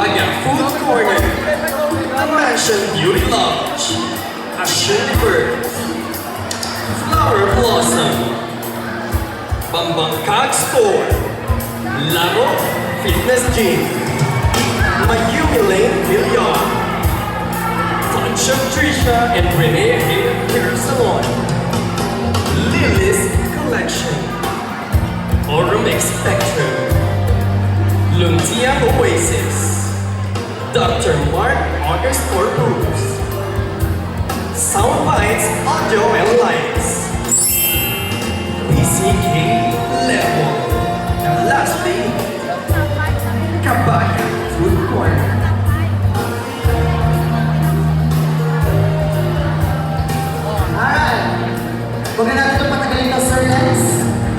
Cambaga Food Corner, a Mansion Beauty Lounge, a Shirley Bird, Flower Blossom, Bambangkag Store, Laro Fitness Gym, Mayumi Lane Billiard, Touch of Trisha and Renee Hair Salon, Lily's Collection, Oromix Spectrum, Luntia Oasis, Dr. Mark August Corpus, Soundbites Audio and Lights, PCK Level, and lastly, Cambaga Food Corner. Alright. Huwag na natin itong patagalin ng surnames.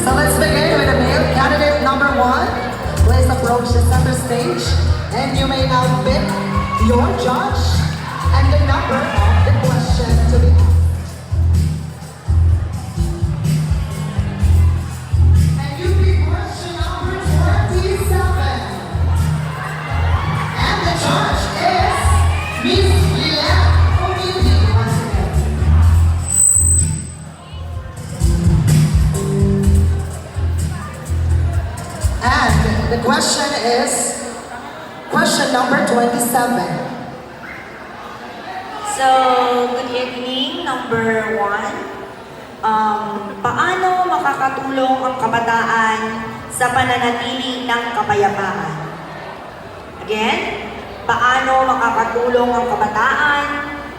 So let's begin with the male candidate number 1. Please approach the center stage and you may now pick your judge and the number of the question to be asked. And you pick question number 27. And the judge is Miss Lilian Omidi. Once again. And the question is question number 27. So, good evening, number 1. Paano makakatulong ang kabataan sa pananatili ng kapayapaan? Again, paano makakatulong ang kabataan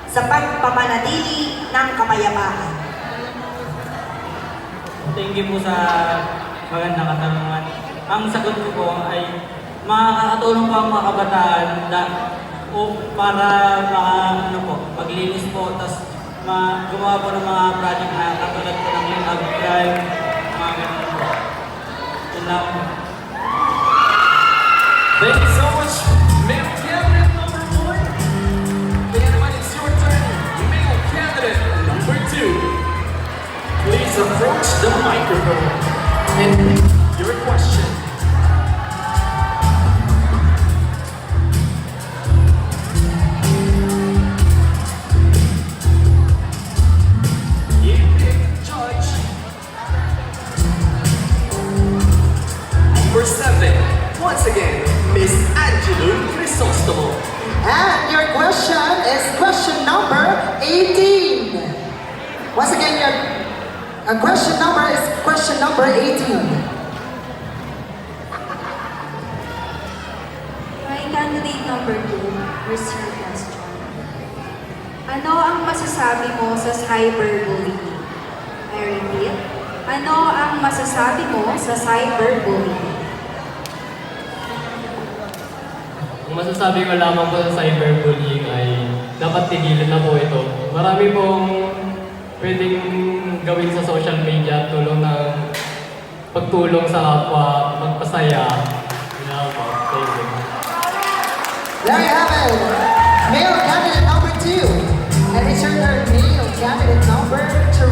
sa pagpapanatili ng kapayapaan? Thank you po sa magandang katanungan. Ang sagot ko po ay makakatulong po ang mga kabataan para ano po, maglinis po, tapos gumawa po ng mga project na katulad po ng Ag Drive, mga ganun po. Yun lang po. Thank you so much, male candidate number 1. Kaya naman it's your turn, male candidate number 2. Please approach the microphone and your question. You pick judge. Number 7. Once again, Miss Angelou Crisostomo. And your question is question number 18. Once again, your question number is question number 18. My candidate number 2, here's your question. Ano ang masasabi mo sa cyberbullying? I repeat, ano ang masasabi mo sa cyberbullying? Ang masasabi ko lamang po sa cyberbullying ay dapat tigilan na po ito. Marami pong pwedeng gawin sa social media tulong ng pagtulong sa kapwa, magpasaya. Yun lang po. Thank you. There you have it. Male candidate number 2. And it's your turn, male candidate number 3.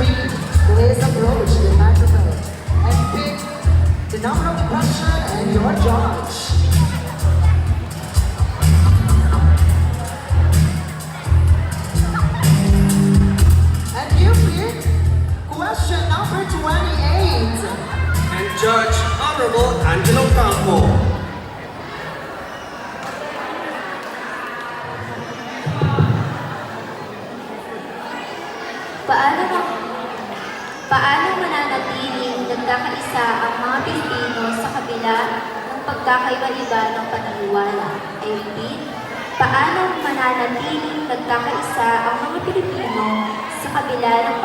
Please approach the microphone and pick the number of the question and your judge. And you pick question number 28. And Judge Honorable Angelo Campo. Paano mananatiling nagkakaisa ang mga Pilipino sa kabila ng pagkakaiba-iba ng paniniwala? I repeat, paano mananatiling nagkakaisa ang mga Pilipino sa kabila ng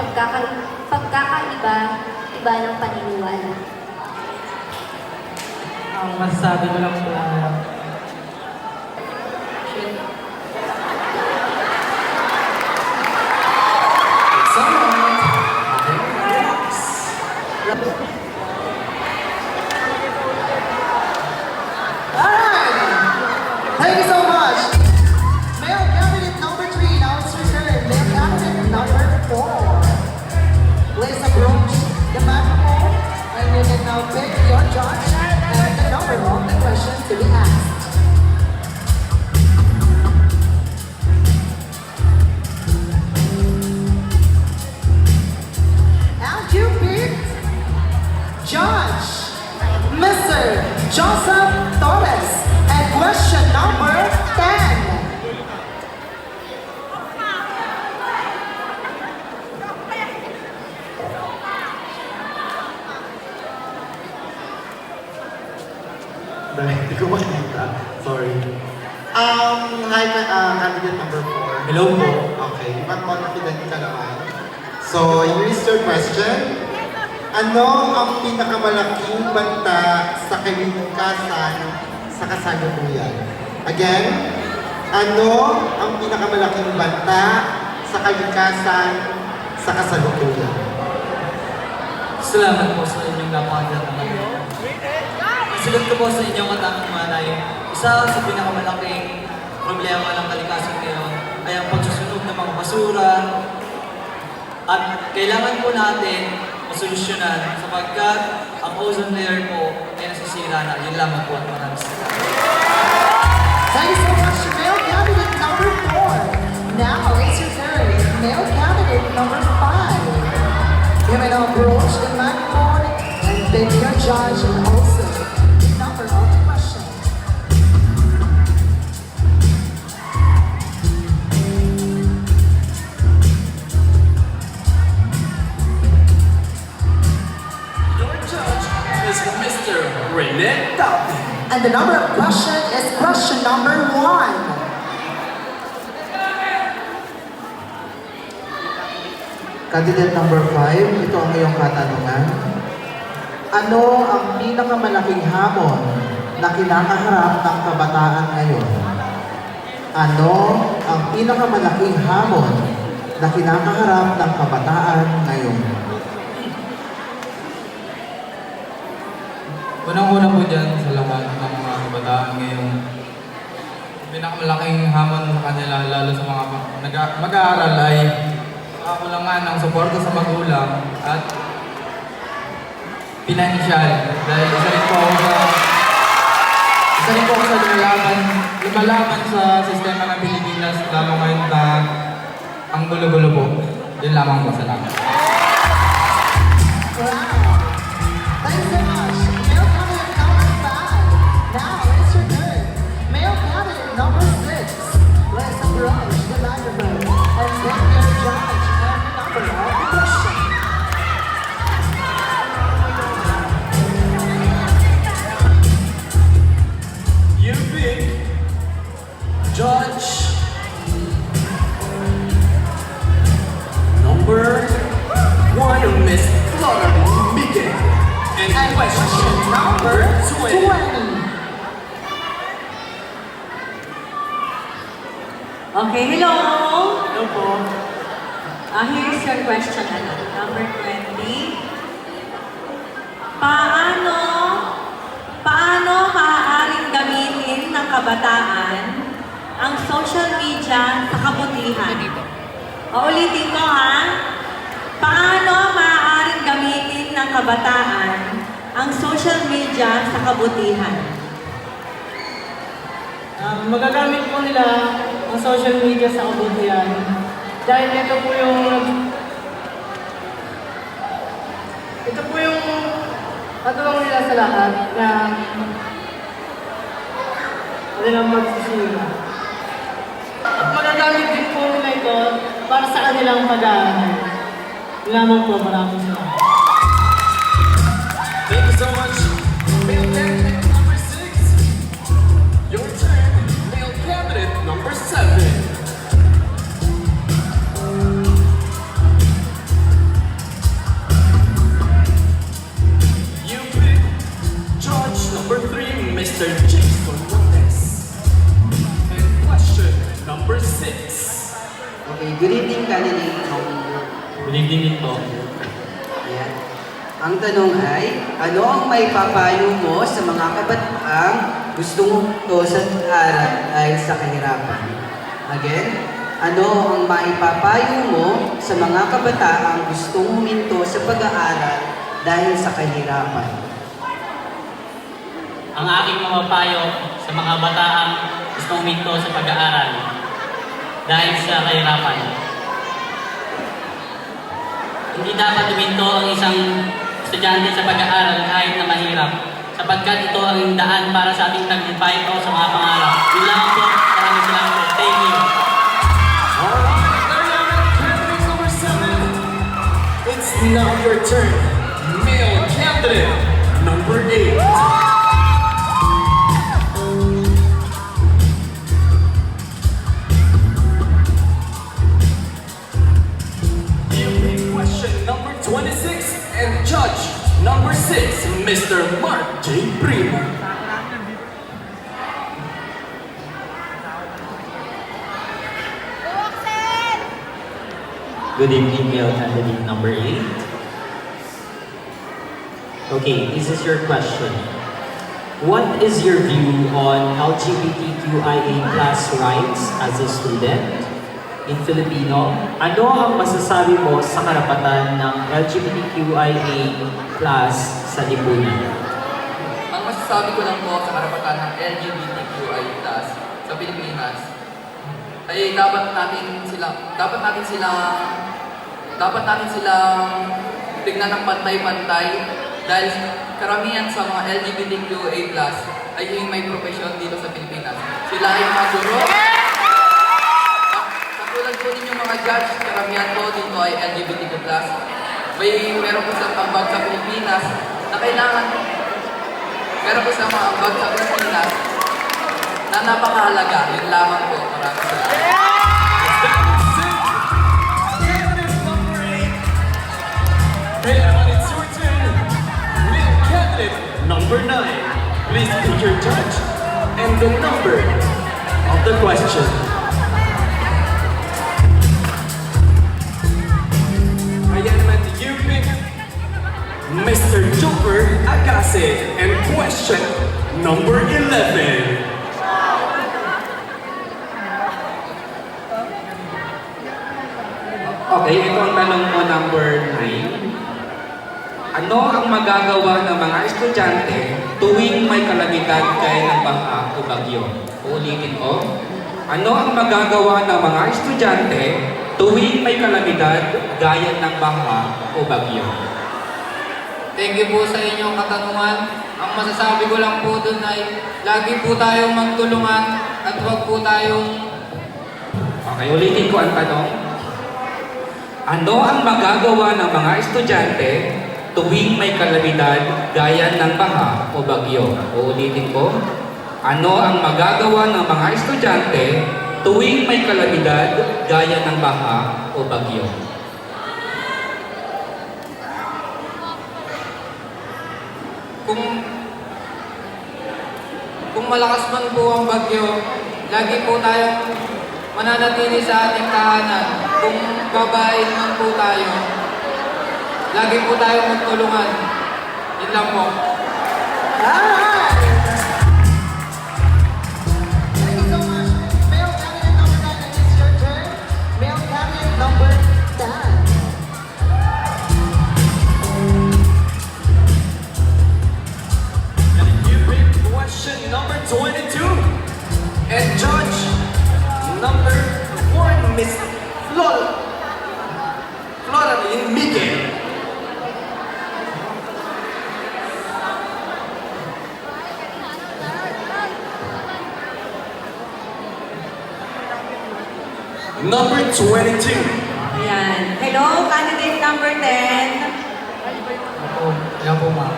pagkakaiba ng paniniwala? Ang masasabi ko lang po It's alright. Relax. Alright! Thank you so much. Male candidate number 3, now it's your turn. Male candidate number 4. Please approach the microphone and you can now pick your judge and the number of the question to be asked. Sorry. Hi, candidate number 4. Hello po. Okay, di ba confident ka naman? So, here's your question. Ano ang pinakamalaking banta sa kalikasan sa kasalukuyan? Again, ano ang pinakamalaking banta sa kalikasan sa kasalukuyan? Salamat po sa inyong napakagandang tanong. Ang sagot ko po sa inyong katanungan ay isa sa pinakamalaking problema ng kalikasan ngayon ay ang pagsusunog ng mga basura at kailangan po natin masolusyonan sapagkat ang ozone layer po ay nasisira na. Yun lamang po at maraming salamat. Thank you so much, male candidate number 4. Now it's your turn, male candidate number 5. You may now approach the microphone and pick your judge and also the number of the question. Your judge is Mr. Rene Taupin. And the number of question is question number 1. Candidate number 5, ito ang iyong katanungan. Ano ang pinakamalaking hamon na kinakaharap ng kabataan ngayon? Ano ang pinakamalaking hamon na kinakaharap ng kabataan ngayon? Unang-una po dyan sa lahat ng mga kabataan ngayon, pinakamalaking hamon sa kanila, lalo sa mga mag-aaral ay kakulangan ng suporta sa magulang at pinansyal. Dahil isa rin po ako sa lumalaban sa sistema ng Pilipinas, lalo ngayon na ang gulo-gulo po. Yun lamang po, salamat. Wow. Thank you so much. Male candidate number 5. Now it's your turn. Male candidate number 6. Let's approach the microphone and pick your judge and the number of the question. You pick judge number 1, Miss Flora Miguel. And And question number 20. 20. Okay, hello! Hello po. Here's your question, number 20. Paano maaaring gamitin ng kabataan ang social media sa kabutihan? Ulitin ko ha. Paano maaaring gamitin ng kabataan ang social media sa kabutihan? Magagamit po nila ang social media sa kabutihan dahil ito po yung patulong nila sa lahat na kanilang magsisira. At magagamit din po nila ito para sa kanilang pag-aaral. Yun lamang po, maraming salamat. Thank you so much, male candidate number 6. Your turn, male candidate number 7. You pick judge number 3, Mr. Jason Montes. And question number 6. Okay, good evening, candidate number. Good evening po. Ayan. Ang tanong ay, ano ang may papayo mo sa mga kabataang gustong to sa aral dahil sa kahirapan? Again, ano ang maipapayo mo sa mga kabataang gustong huminto sa pag-aaral dahil sa kahirapan? Ang aking mapapayo sa mga bataang gustong huminto sa pag-aaral dahil sa kahirapan. Hindi dapat huminto ang isang estudyante sa pag-aaral kahit na mahirap, sapagkat ito ang daan para sa ating tagumpay o sa mga pangarap. Yun lang po. Maraming salamat po. Thank you. Alright, there you have it, candidate number 7. It's now your turn, male candidate number 8. Good evening, male candidate number 8. Okay, this is your question. What is your view on LGBTQIA+ rights as a student? In Filipino, ano ang masasabi mo sa karapatan ng LGBTQIA+ sa lipunan? Ang masasabi ko lang po sa karapatan ng LGBTQI+ sa Pilipinas ay dapat natin silang tignan ng pantay-pantay dahil karamihan sa mga LGBTQA+ ay yung may profesyon dito sa Pilipinas. Sila ay mga guro. Katulad po ninyong mga judge, karamihan po dito ay LGBTQ+. Meron po sa ambag sa Pilipinas na kailangan meron po sa mga ambag sa Pilipinas na napakahalaga. Yun lamang po. Maraming salamat. Hey, everyone, it's your turn. Male candidate number 9. Please pick your judge and the number of the question. Ayan naman, you pick Mr. Joker Agase and question number 11. Okay, ito ang tanong mo number 9. Ano ang magagawa ng mga estudyante tuwing may kalamidad gaya ng baha o bagyo? Uulitin ko. Ano ang magagawa ng mga estudyante tuwing may kalamidad gaya ng baha o bagyo? Thank you po sa inyong katanungan. Ang masasabi ko lang po dun ay lagi po tayong magtulungan at huwag po tayong... Okay, ulitin ko ang tanong. Ano ang magagawa ng mga estudyante tuwing may kalamidad gaya ng baha o bagyo? Uulitin ko. Ano ang magagawa ng mga estudyante tuwing may kalamidad gaya ng baha o bagyo? Kung malakas man po ang bagyo, lagi po tayong mananatili sa ating tahanan. Kung babae man po tayo, lagi po tayong magtulungan. Yun lang po. Alright! Thank you so much. Male candidate number 9, and it's your turn. Male candidate number 10. And you pick question number 22. And judge number 1, Miss Floraline Miguel. Number 22. Ayan. Hello, candidate number 10. Yan po, ma'am.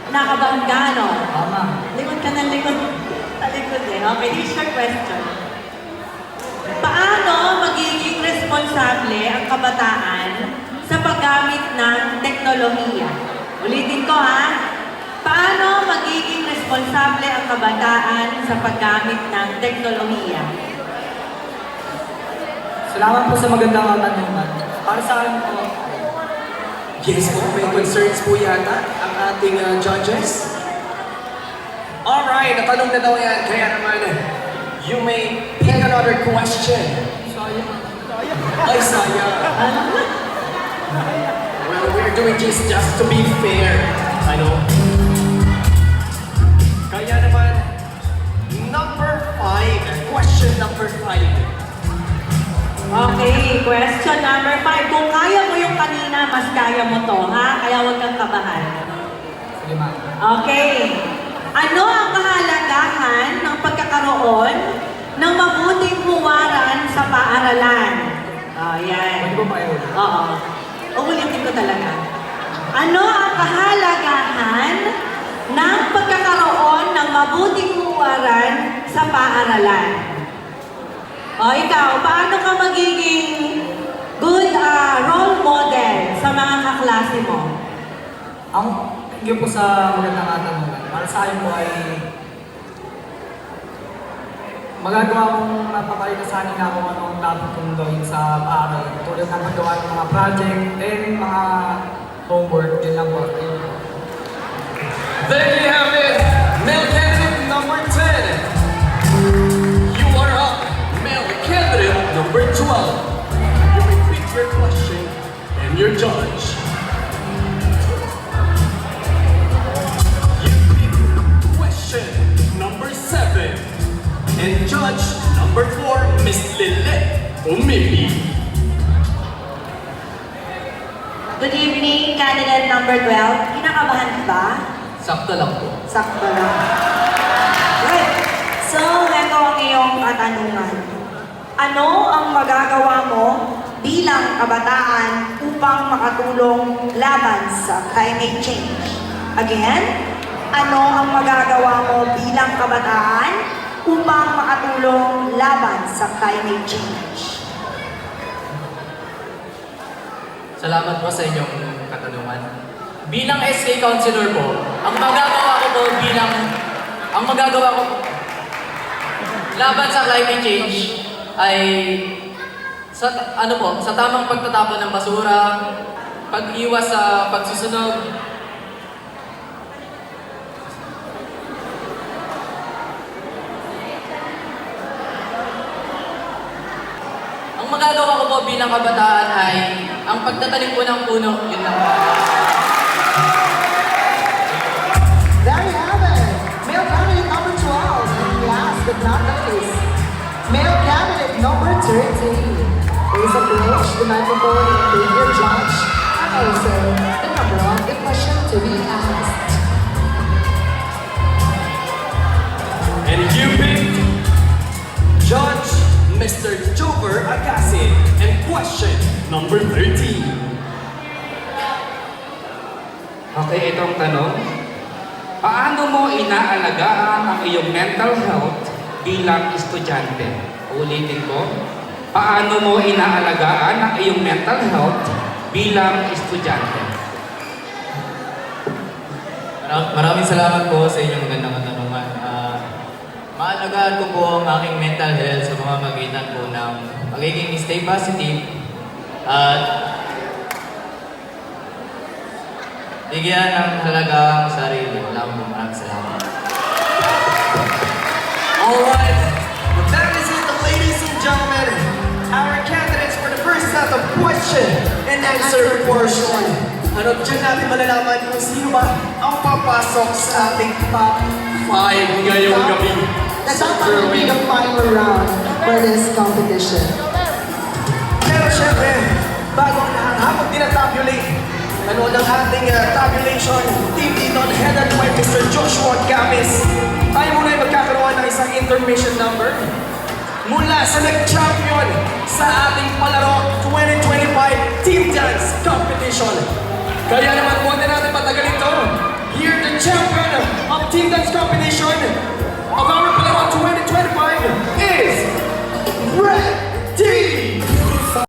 Nakabahan ka, no? Ma'am. Likod ka ng likod. Talikod eh. Okay, here's your question. Paano magiging responsable ang kabataan sa paggamit ng teknolohiya? Ulitin ko ha. Paano magiging responsable ang kabataan sa paggamit ng teknolohiya? Salamat po sa magandang katanungan. Para sa akin po, Yes po, may concerns po yata ang ating judges. Alright, natanong na daw yan. Kaya naman, you may pick another question. Ay, sayang. Well, we're doing this just to be fair. Ano? Kaya naman, number 5. Question number 5. Okay, question number 5. Kung kaya mo yung kanina, mas kaya mo to, ha? Kaya huwag kang kabahan. sige ma'am. Okay. Ano ang kahalagahan ng pagkakaroon ng mabuting huwaran sa paaralan? Oh, yan. Pwede po ba yun? Oo. Uulitin ko talaga. Ano ang kahalagahan ng pagkakaroon ng mabuting huwaran sa paaralan? O ikaw, paano ka magiging good role model sa mga kaklase mo? Thank you po sa magandang katanungan. Para sa akin po ay magagawa kong napapalitasanin na kung ano ang dapat kong gawin sa paaral. Tulad ng paggawa ng mga project, then mga homework, din lang po. There you have it, male candidate number 10. You are up, male candidate number 12. You repeat your question and your judge. You pick question number 7 and judge number 4, Miss Lilette Umili. Good evening, candidate number 12. Kinakabahan ka ba? Sakto lang po. Sakto lang. Good. So, ito ang iyong katanungan. Ano ang magagawa mo bilang kabataan upang makatulong laban sa climate change? Again, ano ang magagawa mo bilang kabataan upang makatulong laban sa climate change? Salamat po sa inyong katanungan. Bilang SK Councilor po, ang magagawa ko laban sa climate change ay sa tamang pagtatapon ng basura, pag-iwas sa pagsusunog, ang magagawa ko po bilang kabataan ay ang pagtatanim po ng puno, yun lang po. There you have it. Male candidate number 12. And last but not least, male candidate number 13. Please approach the microphone and take your judge and also the number of the question to be asked. And you picked Judge Mr. Jover Agassi and question number 13. Okay, itong tanong. Paano mo inaalagaan ang iyong mental health bilang estudyante? Ulitin ko. Paano mo inaalagaan ang iyong mental health bilang estudyante? Maraming salamat po sa inyong magandang katanungan. Maalagaan ko po ang aking mental health sa pamamagitan po ng pagiging stay positive at bigyan ng halaga ang sarili. Maraming salamat. Alright, well, that is it, ladies and gentlemen. Our candidates for the first set of question and answer portion. Ano dyan natin malalaman kung sino ba ang papasok sa ating top 5 ngayong gabi. That's not going to be the final round for this competition. Pero syempre, bago ang lahat, habang tinatabulate, ano ng ating tabulation team dito headed by Mr. Joshua Gamis, tayo muna ay magkakaroon ng isang intermission number mula sa nag-champion sa ating palaro 2025 Team Dance Competition. Kaya naman huwag na natin patagalin ito. Here the champion of Team Dance Competition.